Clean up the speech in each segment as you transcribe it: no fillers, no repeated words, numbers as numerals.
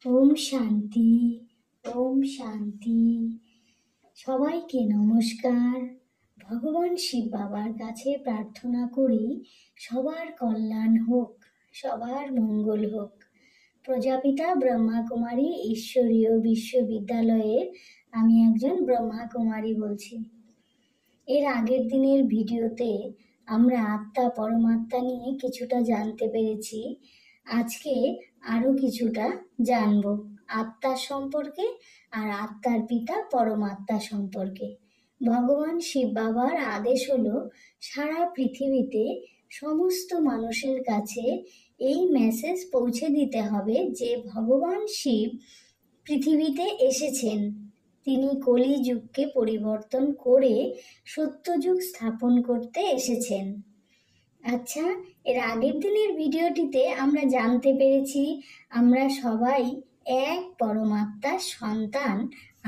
ওম শান্তি, ওম শান্তি। সবাইকে নমস্কার। ভগবান শিব বাবার কাছে প্রার্থনা করি সবার কল্যাণ হোক, সবার মঙ্গল হোক। প্রজাপিতা ব্রহ্মাকুমারী ঈশ্বরীয় বিশ্ববিদ্যালয়ের আমি একজন ব্রহ্মাকুমারী বলছি। এর আগের দিনের ভিডিওতে আমরা আত্মা পরমাত্মা নিয়ে কিছুটা জানতে পেরেছি। আজকে আরো কিছুটা জানব আত্মার সম্পর্কে আর আত্মার পিতা পরমাত্মা সম্পর্কে। ভগবান শিব বাবার আদেশ হলো সারা পৃথিবীতে সমস্ত মানুষের কাছে এই মেসেজ পৌঁছে দিতে হবে যে ভগবান শিব পৃথিবীতে এসেছেন। তিনি কলিযুগকে পরিবর্তন করে সত্যযুগ স্থাপন করতে এসেছেন। আচ্ছা, এর আগের দিনের ভিডিওটিতে আমরা জানতে পেরেছি আমরা সবাই এক পরমাত্মার সন্তান,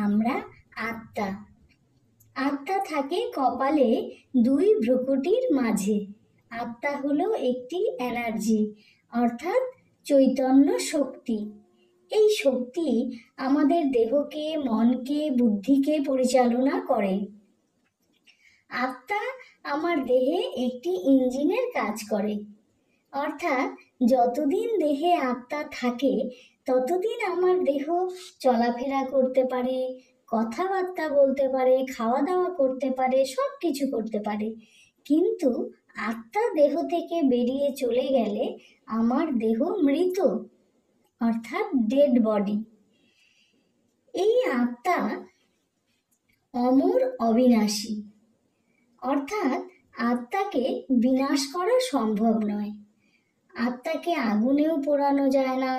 আমরা আত্মা। আত্মা থাকে কপালে দুই ভ্রুকুটির মাঝে। আত্মা হলো একটি এনার্জি, অর্থাৎ চৈতন্য শক্তি। এই শক্তি আমাদের দেহকে, মনকে, বুদ্ধিকে পরিচালনা করে। আত্মা আমার দেহে একটি ইঞ্জিনের কাজ করে, অর্থাৎ যতদিন দেহে আত্মা থাকে ততদিন আমার দেহ চলাফেরা করতে পারে, কথাবার্তা বলতে পারে, খাওয়া দাওয়া করতে পারে, সব কিছু করতে পারে। কিন্তু আত্মা দেহ থেকে বেরিয়ে চলে গেলে আমার দেহ মৃত, অর্থাৎ ডেড বডি। এই আত্মা অমর, অবিনাশী, অর্থাৎ আত্মাকে বিনাশ করা সম্ভব নয়। আত্মাকে আগুনেও পোড়ানো যায় না,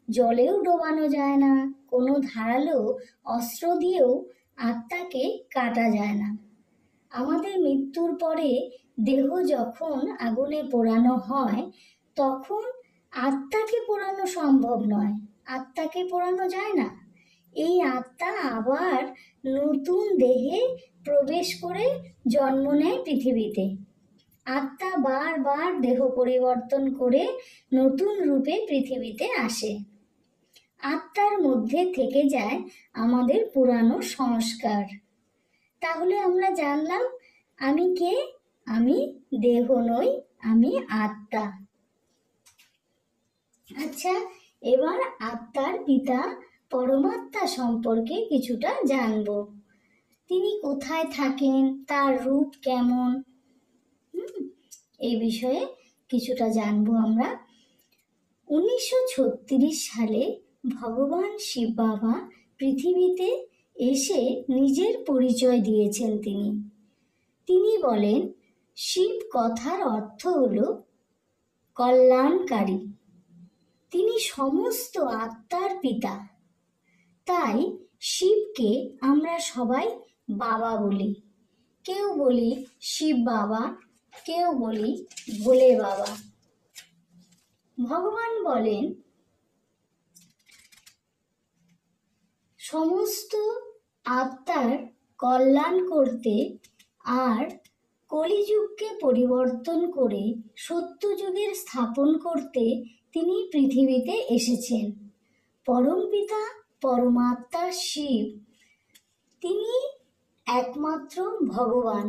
জলেও ডোবানো যায় না, কোনো ধারালো অস্ত্র দিয়েও আত্মাকে কাটা যায় না। আমাদের মৃত্যুর পরে দেহ যখন আগুনে পোড়ানো হয় তখন আত্মাকে পোড়ানো সম্ভব নয়, আত্মাকে পোড়ানো যায় না। এই আত্মা আবার নতুন দেহে প্রবেশ করে জন্ম নেয় পৃথিবীতে। আত্মা বারবার দেহ পরিবর্তন করে নতুন রূপে পৃথিবীতে আসে। আত্মার মধ্যে থেকে যায় আমাদের পুরানো সংস্কার। তাহলে আমরা জানলাম আমি কে? আমি দেহ নই, আমি আত্মা। আচ্ছা, এবার আত্মার পিতা পরমাত্মা সম্পর্কে কিছুটা জানব। তিনি কোথায় থাকেন, তার রূপ কেমন, এই বিষয়ে কিছুটা জানবো আমরা। 1936 সালে ভগবান শিব বাবা পৃথিবীতে এসে নিজের পরিচয় দিয়েছেন। তিনি বলেন শিব কথার অর্থ হলো কল্যাণকারী। তিনি সমস্ত আত্মার পিতা। তাই শিবকে আমরা সবাই বাবা বলি। কেউ বলি শিব বাবা, কেউ বলি ভোলে বাবা। ভগবান বলেন সমস্ত আত্মার কল্যাণ করতে আর কলিযুগকে পরিবর্তন করে সত্যযুগের স্থাপন করতে তিনি পৃথিবীতে এসেছেন। পরমপিতা পরমাত্মা শিব, তিনি একমাত্র ভগবান।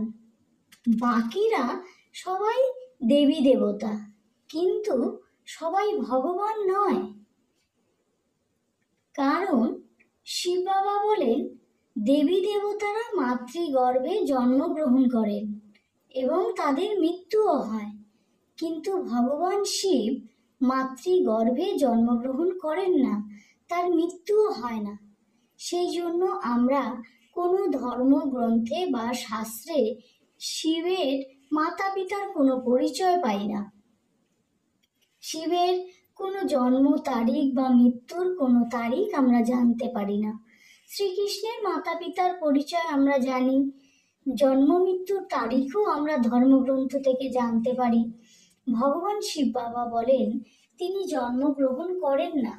বাকিরা সবাই দেবী দেবতা, কিন্তু সবাই ভগবান নয়। কারণ শিব বাবা বলেন দেবী দেবতারা মাতৃগর্ভে জন্মগ্রহণ করেন এবং তাদের মৃত্যুও হয়, কিন্তু ভগবান শিব মাতৃগর্ভে জন্মগ্রহণ করেন না, তার মৃত্যুও হয় না। সেই জন্য আমরা কোনো ধর্মগ্রন্থে বা শাস্ত্রে শিবের মাতা পিতার কোনো পরিচয় পাই না। শিবের কোনো জন্ম তারিখ বা মৃত্যুর কোনো তারিখ আমরা জানতে পারি না। শ্রীকৃষ্ণের মাতা পিতার পরিচয় আমরা জানি, জন্ম মৃত্যুর তারিখও আমরা ধর্মগ্রন্থ থেকে জানতে পারি। ভগবান শিব বাবা বলেন তিনি জন্মগ্রহণ করেন না,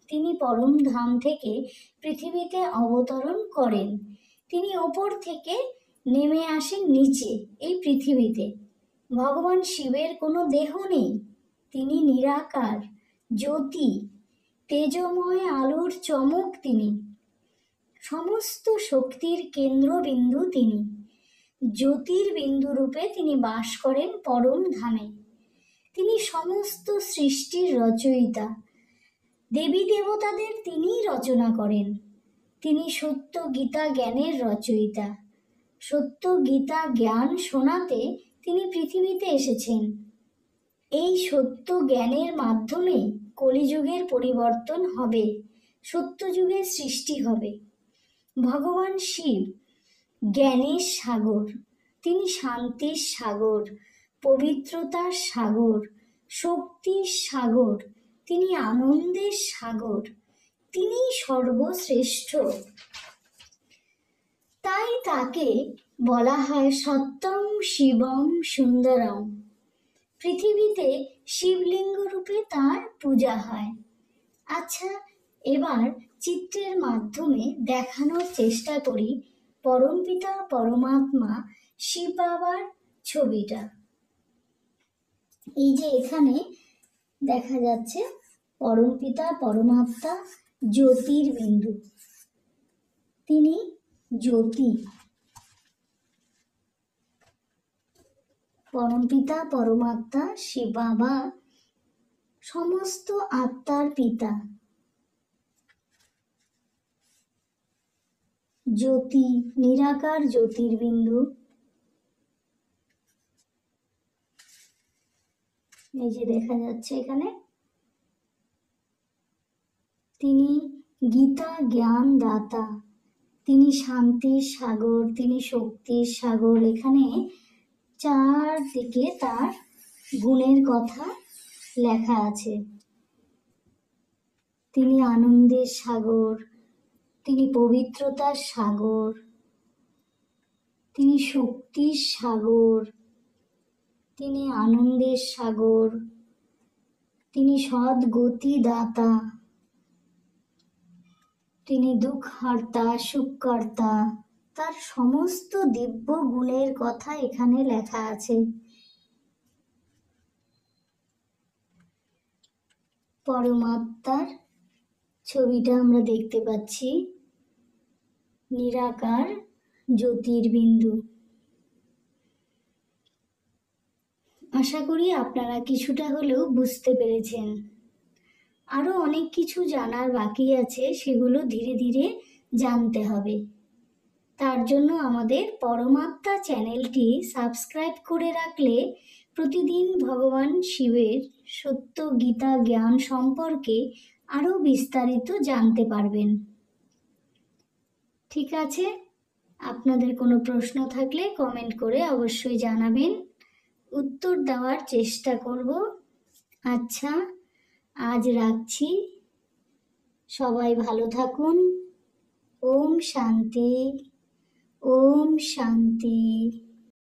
তিনি পরম ধাম থেকে পৃথিবীতে অবতরণ করেন। তিনি ওপর থেকে নেমে আসেন নিচে এই পৃথিবীতে। ভগবান শিবের কোনো দেহ নেই, তিনি নিরাকার জ্যোতি। তেজময় আলোর চমক তিনি, সমস্ত শক্তির কেন্দ্রবিন্দু তিনি, জ্যোতির্বিন্দু রূপে তিনি বাস করেন পরম ধামে। তিনি সমস্ত সৃষ্টির রচয়িতা, দেবী দেবতাদের তিনিই রচনা করেন। তিনি সত্য গীতা জ্ঞানের রচয়িতা, সত্য গীতা জ্ঞান শোনাতে তিনি পৃথিবীতে এসেছেন। এই সত্য জ্ঞানের মাধ্যমে কলিযুগের পরিবর্তন হবে, সত্যযুগের সৃষ্টি হবে। ভগবান শিব জ্ঞানের সাগর, তিনি শান্তির সাগর, পবিত্রতার সাগর, শক্তির সাগর, তিনি আনন্দের সাগর, তিনি সর্বশ্রেষ্ঠ। তাই তাকে বলা হয় সত্যম শিবম সুন্দরম। পৃথিবীতে শিবলিঙ্গ রূপে তার পূজা হয়। আচ্ছা, এবার চিত্রের মাধ্যমে দেখানোর চেষ্টা করি পরমপিতা পরমাত্মা শিব বাবার ছবিটা। এই যে এখানে দেখা যাচ্ছে পরমপিতা পরমাত্মা জ্যোতির্বিন্দু, তিনি জ্যোতি। পরমপিতা পরমাত্মা শিব বাবা সমস্ত আত্মার পিতা, জ্যোতি, নিরাকার জ্যোতির্বিন্দু। এই যে দেখা যাচ্ছে এখানে, তিনি গীতা জ্ঞান দাতা, তিনি শান্তির সাগর, তিনি শক্তির সাগর। এখানে চারদিকে তার গুণের কথা লেখা আছে। তিনি আনন্দের সাগর, তিনি পবিত্রতার সাগর, তিনি শক্তির সাগর, তিনি আনন্দের সাগর, তিনি সদ্গতি দাতা, তিনি দুঃখহর্তা সুখকর্তা। তার সমস্ত দিব্য গুণের কথা এখানে লেখা আছে। পরমাত্মার ছবিটা আমরা দেখতে পাচ্ছি, নিরাকার জ্যোতির্বিন্দু। আশা করি আপনারা কিছুটা হলেও বুঝতে পেরেছেন। আরো অনেক কিছু জানার বাকি আছে, সেগুলো ধীরে ধীরে জানতে হবে। তার জন্য আমাদের পরমাত্মা চ্যানেলটি সাবস্ক্রাইব করে রাখলে প্রতিদিন ভগবান শিবের সত্য গীতা জ্ঞান সম্পর্কে আরো বিস্তারিত জানতে পারবেন। ঠিক আছে, আপনাদের কোনো প্রশ্ন থাকলে কমেন্ট করে অবশ্যই জানাবেন, উত্তর দেওয়ার চেষ্টা করব। আচ্ছা, আজ রাখছি। সবাই ভালো থাকুন। ওম শান্তি, ওম শান্তি।